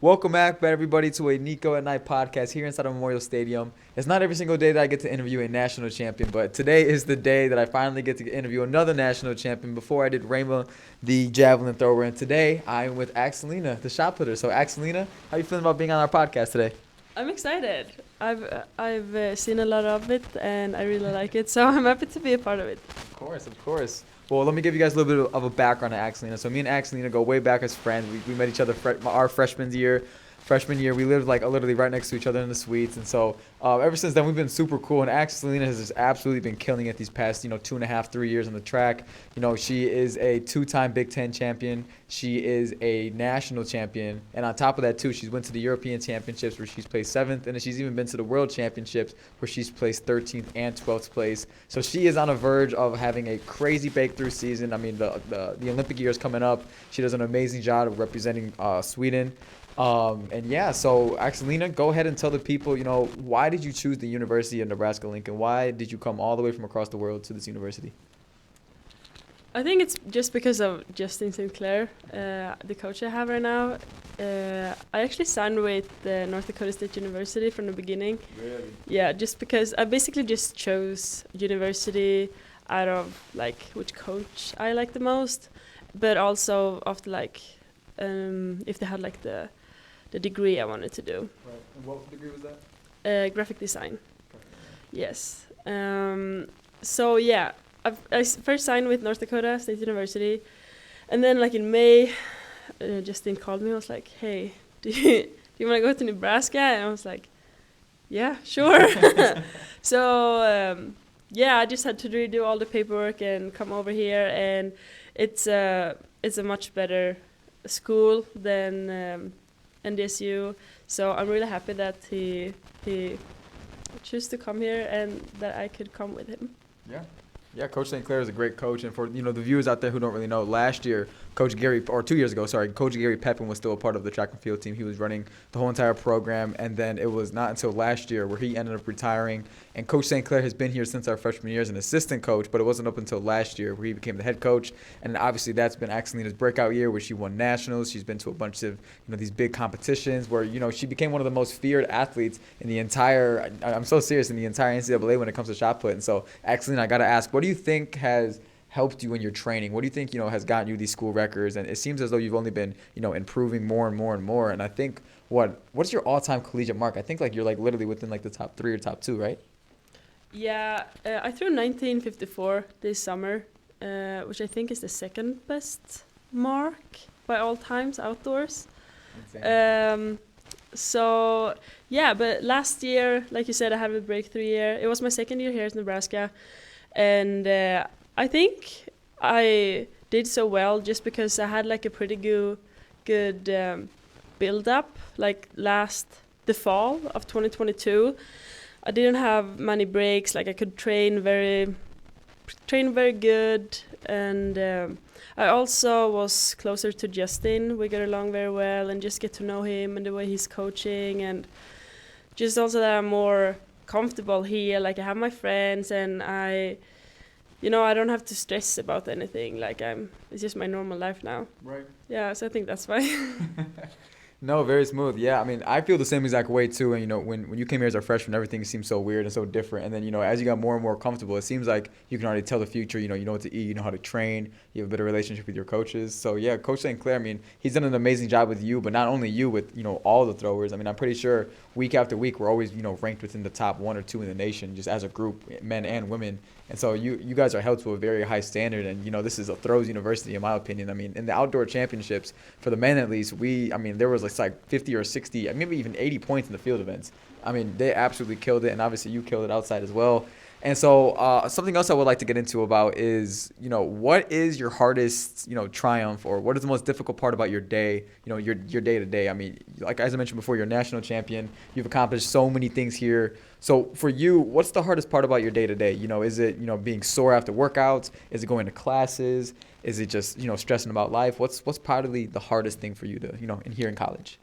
Welcome back, everybody, to a Niko at Night podcast here inside of Memorial Stadium. It's not every single day that I get to interview a national champion, but today is the day that I finally get to interview another national champion. Before I did Rainbow, the javelin thrower, and today I am with AXELINA, the shot putter. So, AXELINA, how are you feeling about being on our podcast today? I'm excited. I've seen a lot of it and I really like it, so I'm happy to be a part of it. Of course. Well, let me give you guys a little bit of a background on AXELINA. So me and AXELINA go way back as friends. We met each other our freshman year. We lived like literally right next to each other in the suites, and so ever since then we've been super cool. And AXELINA has just absolutely been killing it these past 2.5, 3 years on the track. She is a 2-time Big Ten champion. She is a national champion, and on top of that too, she's went to the European Championships where she's placed 7th, and then she's even been to the World Championships where she's placed 13th and 12th place. So she is on the verge of having a crazy breakthrough season. I mean, the Olympic year is coming up. She does an amazing job of representing Sweden. So AXELINA, go ahead and tell the people, why did you choose the University of Nebraska-Lincoln? Why did you come all the way from across the world to this university? I think it's just because of Justin Sinclair, the coach I have right now. I actually signed with North Dakota State University from the beginning. Really? Yeah, just because I basically just chose university out of like which coach I like the most, but also of like if they had like the degree I wanted to do. Right. And what degree was that? Graphic design. Yes. So yeah, I first signed with North Dakota State University, and then like in May, Justin called me and was like, "Hey, do you want to go to Nebraska?" And I was like, "Yeah, sure." So yeah, I just had to redo all the paperwork and come over here, and it's a much better school than NDSU, so I'm really happy that he chose to come here and that I could come with him. Yeah, Coach St. Clair is a great coach, and for the viewers out there who don't really know, last year, Coach Gary Pepin was still a part of the track and field team. He was running the whole entire program, and then it was not until last year where he ended up retiring. And Coach St. Clair has been here since our freshman year as an assistant coach, but it wasn't up until last year where he became the head coach. And obviously that's been AXELINA's breakout year where she won nationals. She's been to a bunch of these big competitions where she became one of the most feared athletes in the entire. I'm so serious, in the entire NCAA when it comes to shot put. And so AXELINA, I got to ask, what do you think has helped you in your training? What do you think has gotten you these school records? And it seems as though you've only been improving more and more and more. And I think what's your all-time collegiate mark? I think you're literally within the top 3 or top 2, right? Yeah, I threw 1954 this summer, which I think is the second best mark by all times outdoors. So yeah, but last year, like you said, I had a breakthrough year. It was my second year here at Nebraska, and I think I did so well just because I had a pretty good build up the fall of 2022. I didn't have many breaks. I could train very good, and I also was closer to Justin. We got along very well, and just get to know him and the way he's coaching, and just also that I'm more comfortable here. I have my friends, and I don't have to stress about anything. It's just my normal life now. Right. Yeah, so I think that's why. No, very smooth. Yeah, I mean, I feel the same exact way too. And when you came here as a freshman, everything seemed so weird and so different. And then as you got more and more comfortable, it seems like you can already tell the future. You know what to eat. You know how to train. You have a better relationship with your coaches. So yeah, Coach St. Clair. I mean, he's done an amazing job with you, but not only you, with all the throwers. I mean, I'm pretty sure week after week we're always ranked within the top 1 or 2 in the nation, just as a group, men and women. And so you guys are held to a very high standard, and this is a throws university in my opinion. I mean, in the outdoor championships for the men at least, there was like 50 or 60, maybe even 80 points in the field events. I mean, they absolutely killed it, and obviously you killed it outside as well. And so something else I would like to get into about is, what is your hardest, triumph, or what is the most difficult part about your day, your day to day? I mean, as I mentioned before, you're a national champion. You've accomplished so many things here. So for you, what's the hardest part about your day to day? Is it, being sore after workouts? Is it going to classes? Is it just, stressing about life? What's probably the hardest thing for you to, in here in college?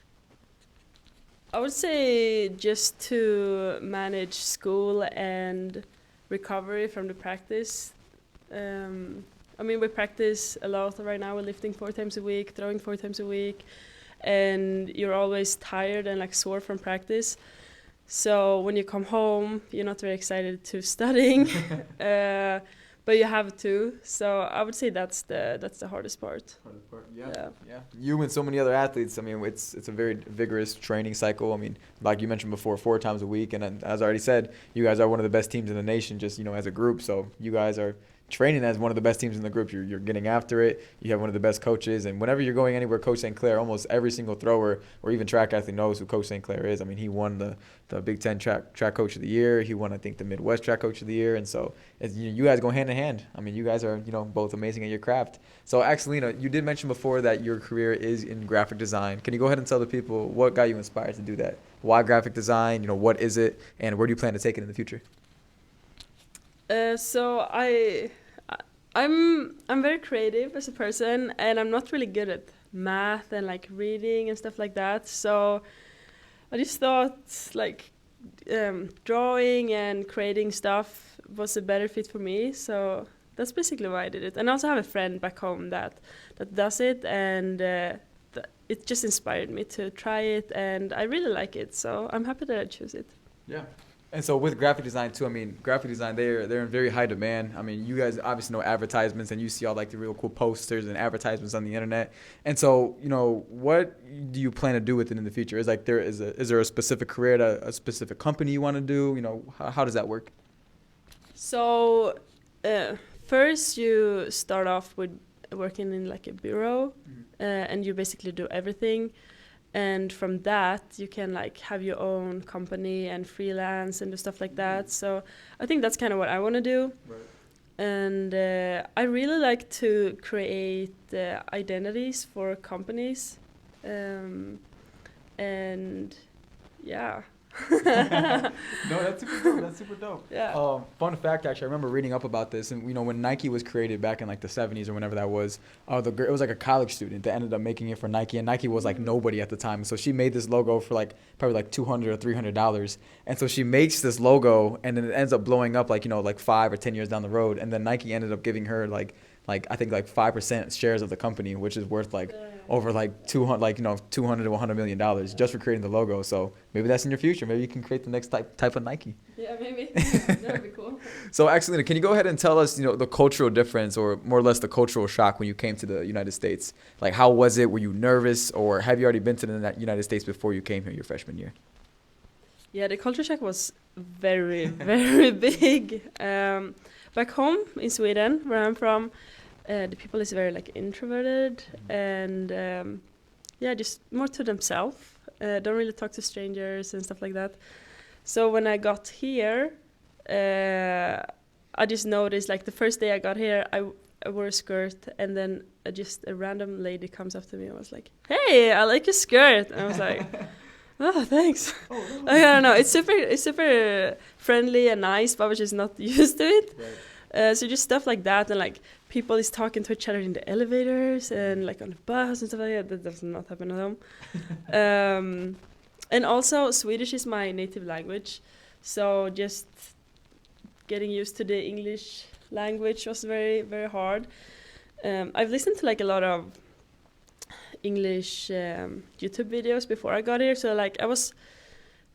I would say just to manage school and recovery from the practice. We practice a lot right now. We're lifting 4 times a week, throwing 4 times a week, and you're always tired and like sore from practice. So when you come home, you're not very excited to studying, but you have to. So I would say that's the hardest part. Yeah. You and so many other athletes. I mean, it's a very vigorous training cycle. I mean, like you mentioned before, 4 times a week, and as I already said, you guys are one of the best teams in the nation, just as a group. So you guys are training as one of the best teams in the group. You're getting after it. You have one of the best coaches, and whenever you're going anywhere, Coach St. Clair, almost every single thrower or even track athlete knows who Coach St. Clair is. I mean, he won the Big Ten track coach of the year. He won, I think, the Midwest track coach of the year, and so you guys go hand in hand. I mean, you guys are both amazing at your craft. So, AXELINA, you did mention before that your career is in graphic design. Can you go ahead and tell the people what got you inspired to do that? Why graphic design? What is it, and where do you plan to take it in the future? So I'm very creative as a person, and I'm not really good at math and like reading and stuff like that. So I just thought like drawing and creating stuff was a better fit for me. So that's basically why I did it. And I also have a friend back home that does it, and it just inspired me to try it, and I really like it. So I'm happy that I chose it. Yeah. And so with graphic design too, I mean, graphic design, they're in very high demand. I mean, you guys obviously know advertisements, and you see all like the real cool posters and advertisements on the internet. And so, what do you plan to do with it in the future? Is there a specific career, a specific company you want to do? How does that work? So first you start off with working in like a bureau, and you basically do everything. And from that, you can like have your own company and freelance and do stuff like that. So I think that's kind of what I want to do. Right. And I really like to create identities for companies. And yeah. No, that's super dope. Yeah. Fun fact, actually, I remember reading up about this, and when Nike was created back in like the 70s or whenever that was, it was like a college student that ended up making it for Nike, and Nike was like nobody at the time. So she made this logo for like probably like $200 or $300, and so she makes this logo, and then it ends up blowing up like 5 or 10 years down the road, and then Nike ended up giving her like I think like 5% shares of the company, which is worth like over like $200 to $100 million just for creating the logo. So maybe that's in your future. Maybe you can create the next type of Nike. Yeah, maybe. That would be cool. So, AXELINA, can you go ahead and tell us, the cultural difference, or more or less the cultural shock when you came to the United States? Like, how was it? Were you nervous, or have you already been to the United States before you came here your freshman year? Yeah, the culture shock was very, very big. Back home in Sweden, where I'm from, the people is very like introverted and just more to themselves. Don't really talk to strangers and stuff like that. So when I got here, I just noticed like the first day I got here, I wore a skirt, and then just a random lady comes up to me and was like, "Hey, I like your skirt." And I was like, "Oh, thanks." I don't know. It's super friendly and nice, but I was just not used to it. Right. So just stuff like that, and like people is talking to each other in the elevators and like on the bus and stuff like that. That does not happen at home. And also Swedish is my native language, so just getting used to the English language was very, very hard. I've listened to like a lot of English YouTube videos before I got here, so like I was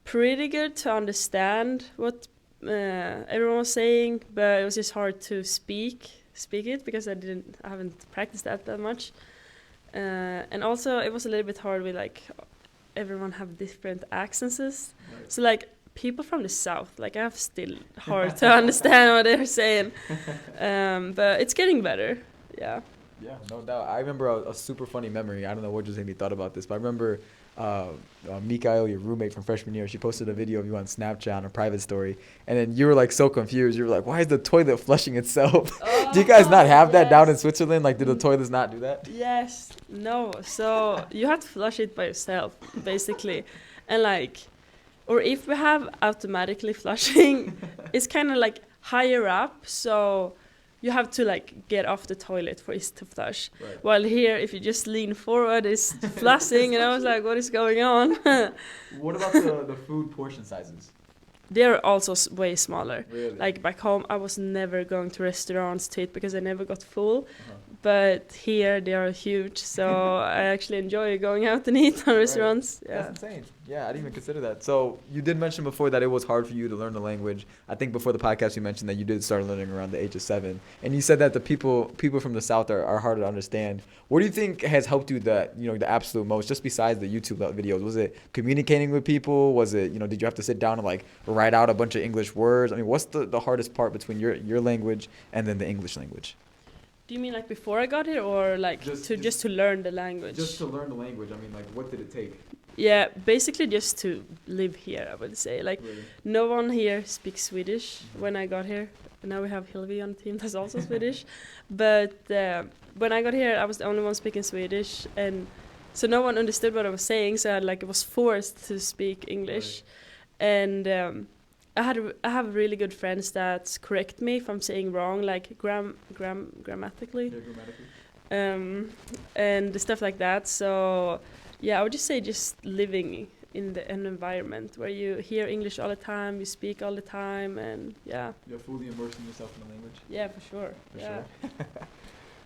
pretty good to understand what everyone was saying, but it was just hard to speak it because I haven't practiced that much. And also it was a little bit hard with like everyone have different accents. Right. So like people from the south, like I have still hard to understand what they're saying. But it's getting better. Yeah. Yeah, no doubt. I remember a super funny memory. I don't know what just made me thought about this, but I remember Mikael, your roommate from freshman year, she posted a video of you on Snapchat on a private story, and then you were like so confused. You were like, "Why is the toilet flushing itself?" Do you guys not have that down in Switzerland? Like, do the toilets not do that? Yes. No. So you have to flush it by yourself, basically, and like, or if we have automatically flushing, it's kind of like higher up, so you have to like get off the toilet for it to flush. Right. While here, if you just lean forward, it's flushing, and I was like, what is going on? What about the food portion sizes? they're also way smaller. Really? Like back home, I was never going to restaurants to eat because I never got full. Uh-huh. But here they are huge, so I actually enjoy going out and eat on Right. restaurants. Yeah. That's insane. Yeah, I didn't even consider that. So you did mention before that it was hard for you to learn the language. I think before the podcast you mentioned that you did start learning around the age of 7, and you said that the people from the South are harder to understand. What do you think has helped you the absolute most, just besides the YouTube videos? Was it communicating with people? Was it did you have to sit down and like write out a bunch of English words? I mean, what's the hardest part between your language and then the English language? Do you mean like before I got here, or like just to learn the language? Just to learn the language. I mean, like, what did it take? Yeah, basically just to live here, I would say. Like, Really? no one here speaks Swedish when I got here. Now we have Hilvi on the team that's also Swedish. But when I got here, I was the only one speaking Swedish, and so no one understood what I was saying. So I was forced to speak English, Right. and I have really good friends that correct me if I'm saying wrong, like grammatically, Yeah, grammatically. and stuff like that. So yeah, I would just say just living in an environment where you hear English all the time, you speak all the time, and yeah. You're fully immersing yourself in the language. Yeah, for sure. For yeah. sure.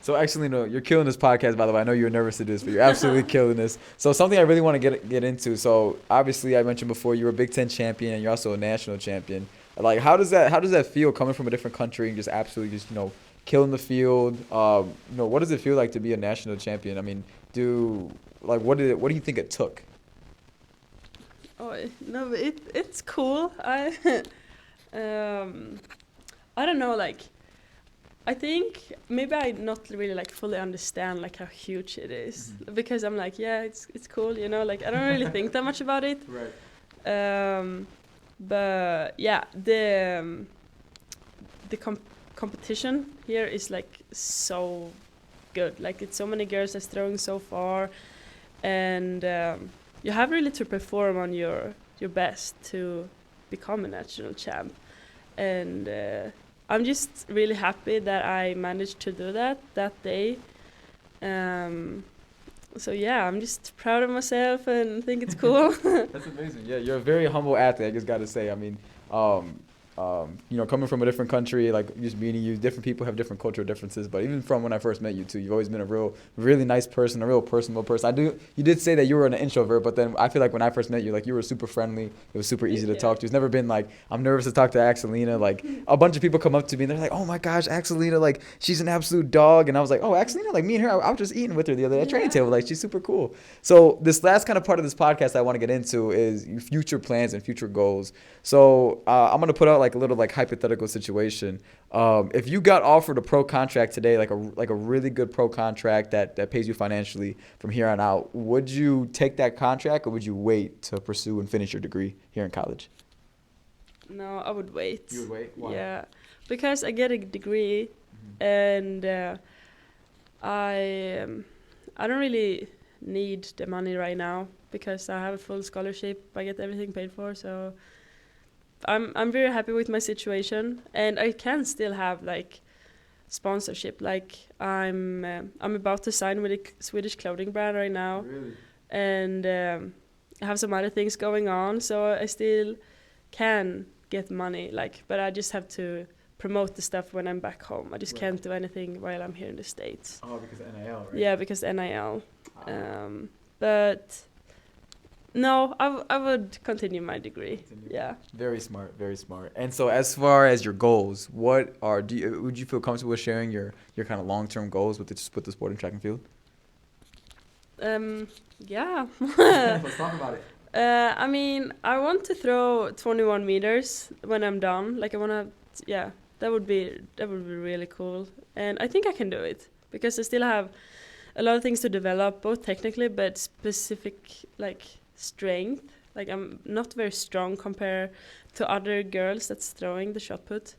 So AXELINA, you're killing this podcast, by the way. I know you were nervous to do this, but you're absolutely killing this. So something I really want to get into. So obviously, I mentioned before you were a Big Ten champion and you're also a national champion. Like, how does that feel coming from a different country and just absolutely just killing the field? What does it feel like to be a national champion? I mean, what do you think it took? Oh no, it's cool. I don't know, like. I think maybe I not really like fully understand like how huge it is, because I'm like, yeah, it's cool, like I don't really think that much about it. Right. But yeah, the competition here is like so good. Like it's so many girls that's throwing so far, and you have really to perform on your best to become a national champ, and I'm just really happy that I managed to do that day. So yeah, I'm just proud of myself and think it's cool. That's amazing. Yeah, you're a very humble athlete, I just got to say. I mean, coming from a different country, like just meeting you, different people have different cultural differences. But even from when I first met you too, you've always been a really nice person, a real personable person. You did say that you were an introvert, but then I feel like when I first met you, like you were super friendly. It was super easy to talk to. It's never been like, I'm nervous to talk to AXELINA. Like a bunch of people come up to me and they're like, oh my gosh, AXELINA, like she's an absolute dog. And I was like, oh, AXELINA, like me and her, I was just eating with her the other day at training table. Like she's super cool. So this last kind of part of this podcast I want to get into is your future plans and future goals. So I'm gonna put out like a little like hypothetical situation. If you got offered a pro contract today, like a really good pro contract that pays you financially from here on out, would you take that contract or would you wait to pursue and finish your degree here in college? No, I would wait. You would wait? Why? Yeah, because I get a degree, and I don't really need the money right now because I have a full scholarship. I get everything paid for, so I'm very happy with my situation, and I can still have like sponsorship. Like I'm about to sign with a Swedish clothing brand right now. Really? And I have some other things going on, so I still can get money. Like, but I just have to promote the stuff when I'm back home. I just can't do anything while I'm here in the States. Oh, because of NIL, right? Yeah, because NIL. But no, I would continue my degree. Yeah. Very smart, very smart. And so as far as your goals, would you feel comfortable with sharing your kind of long-term goals with the sport and track and field? Yeah. Let's talk about it. I mean, I want to throw 21 meters when I'm done. Like I want to, yeah, that would be really cool. And I think I can do it because I still have a lot of things to develop, both technically but specific like strength. Like I'm not very strong compared to other girls that's throwing the shot put.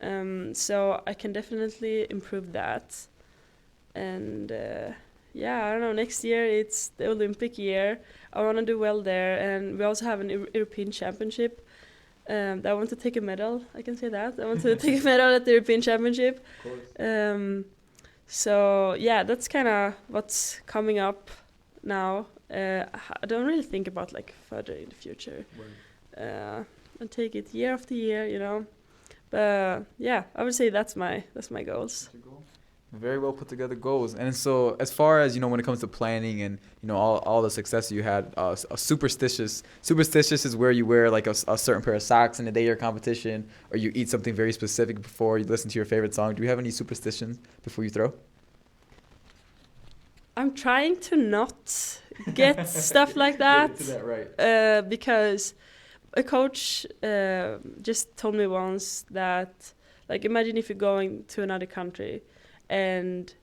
So I can definitely improve that. And yeah, I don't know, next year it's the Olympic year. I want to do well there, and we also have an European Championship. I want to take a medal, I can say that. I want to take a medal at the European Championship. Of course. So yeah, that's kind of what's coming up now. I don't really think about like further in the future. and take it year after year, you know. But yeah, I would say that's my goals. Very well put together goals. And so as far as, when it comes to planning and, all the success you had, a superstitious is where you wear like a certain pair of socks in the day of your competition, or you eat something very specific before you listen to your favorite song. Do you have any superstitions before you throw? I'm trying to not get stuff like that, Right. because a coach just told me once that, like, imagine if you're going to another country and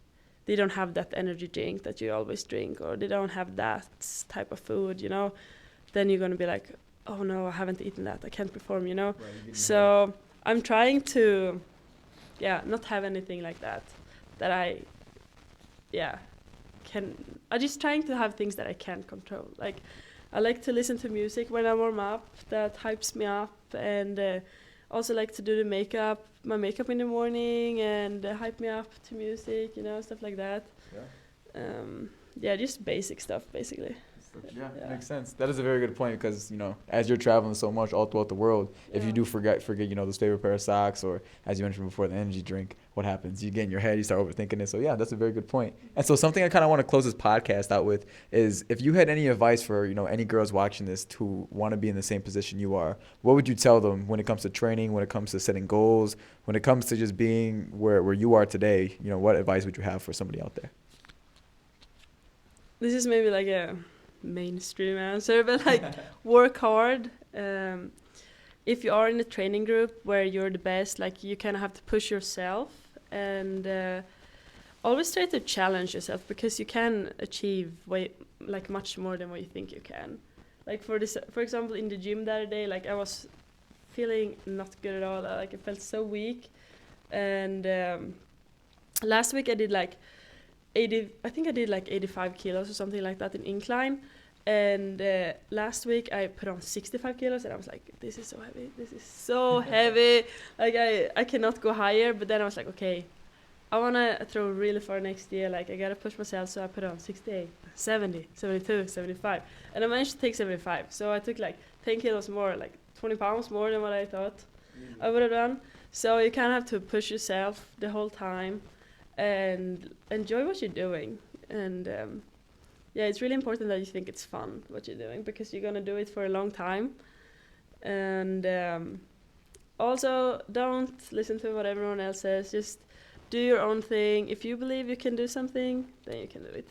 they don't have that energy drink that you always drink, or they don't have that type of food, you know, then you're going to be like, oh no, I haven't eaten that, I can't perform, you know. So I'm trying to, not have anything like that I I'm just trying to have things that I can't control. Like, I like to listen to music when I warm up, that hypes me up, and also like to do my makeup in the morning, and hype me up to music, you know, stuff like that. Just basic stuff, basically. Yeah, makes sense. That is a very good point because, as you're traveling so much all throughout the world, if you do forget, those favorite pair of socks, or as you mentioned before, the energy drink, what happens? You get in your head, you start overthinking it. So yeah, that's a very good point. And so something I kind of want to close this podcast out with is, if you had any advice for, any girls watching this who want to be in the same position you are, what would you tell them when it comes to training, when it comes to setting goals, when it comes to just being where you are today? What advice would you have for somebody out there? This is maybe like a mainstream answer, but like, work hard. If you are in a training group where you're the best, like, you kind of have to push yourself, and always try to challenge yourself, because you can achieve much more than what you think you can. Like, for example, in the gym the other day, like, I was feeling not good at all. Like, I felt so weak, and last week I did like 85 kilos or something like that in incline. And last week I put on 65 kilos, and I was like, this is so heavy. Like, I cannot go higher. But then I was like, okay, I want to throw really far next year. Like, I got to push myself. So I put on 68, 70, 72, 75. And I managed to take 75. So I took like 10 kilos more, like 20 pounds more than what I thought I would have done. So you kind of have to push yourself the whole time and enjoy what you're doing. And it's really important that you think it's fun what you're doing, because you're going to do it for a long time. And also, don't listen to what everyone else says. Just do your own thing. If you believe you can do something, then you can do it.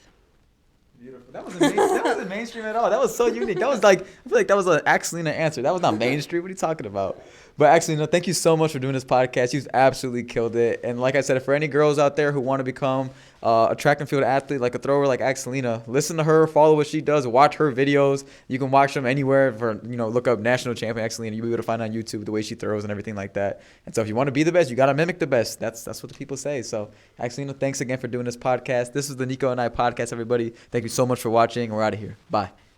Beautiful. That wasn't mainstream at all. That was so unique. That was like, I feel like that was an AXELINA answer. That was not mainstream. What are you talking about? But AXELINA, thank you so much for doing this podcast. You've absolutely killed it. And like I said, for any girls out there who want to become a track and field athlete, like a thrower like AXELINA, listen to her, follow what she does, watch her videos. You can watch them anywhere. Look up national champion AXELINA. You'll be able to find on YouTube the way she throws and everything like that. And so if you want to be the best, you got to mimic the best. That's what the people say. So AXELINA, thanks again for doing this podcast. This is the Niko and I podcast, everybody. Thank you so much for watching. We're out of here. Bye.